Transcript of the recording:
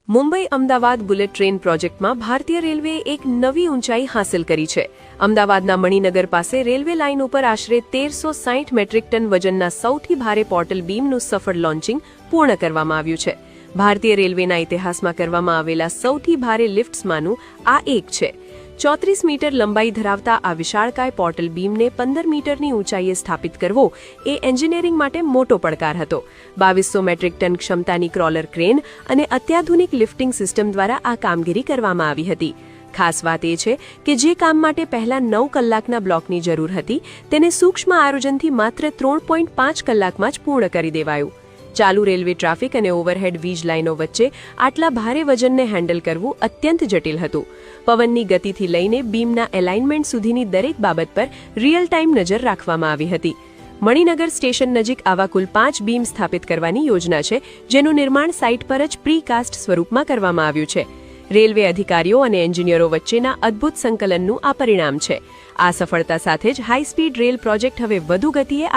Mumbai Ahmedabad bullet train પ્રોજેક્ટમાં ભારતીય રેલવેએ એક નવી ઊંચાઈ હાંસલ કરી છે। અમદાવાદના મણિનગર પાસે રેલવે લાઇન ઉપર આશરે 1360 મેટ્રિક ટન વજનના સૌથી ભારે પોર્ટલ બીમનું સફળ લોન્ચિંગ પૂર્ણ કરવામાં આવ્યું છે। ભારતીય રેલવેના ઇતિહાસમાં કરવામાં આવેલા સૌથી ભારે લિફ્ટ્સમાંનું આ એક છે। 34 મીટર લંબાઈ ધરાવતા આ વિશાળકાય પોર્ટલ બીમને 15 મીટરની ઊંચાઈએ સ્થાપિત કરવો એ એન્જિનિયરિંગ માટે મોટો પડકાર હતો। 2200 મેટ્રિક ટન ક્ષમતાની ક્રોલર ક્રેન અને અત્યાધુનિક લિફ્ટિંગ સિસ્ટમ દ્વારા આ કામગીરી કરવામાં આવી હતી। ખાસ વાત એ છે કે જે કામ માટે પહેલા 9 કલાકના બ્લોકની જરૂર હતી તેને સૂક્ષ્મ આયોજનથી માત્ર 3.5 કલાકમાં જ પૂર્ણ કરી દેવાયું। ચાલુ રેલવે ટ્રાફિક અને ઓવરહેડ વીજ લાઇનો વચ્ચે આટલા ભારે વજનને હેન્ડલ કરવું અત્યંત જટિલ હતું। પવનની ગતિથી લઈને બીમના એલાઇનમેન્ટ સુધીની દરેક બાબત પર રિયલ ટાઈમ નજર રાખવામાં આવી હતી। મણિનગર સ્ટેશન નજીક આવા કુલ 5 બીમ સ્થાપિત કરવાની યોજના છે, જેનું નિર્માણ સાઇટ પર જ પ્રીકાસ્ટ સ્વરૂપમાં કરવામાં આવ્યું છે। રેલવે અધિકારીઓ અને એન્જિનિયરો વચ્ચેના અદ્ભુત સંકલનનું આ પરિણામ છે। આ સફળતા સાથે જ હાઈ સ્પીડ રેલ પ્રોજેક્ટ હવે વધુ ગતિએ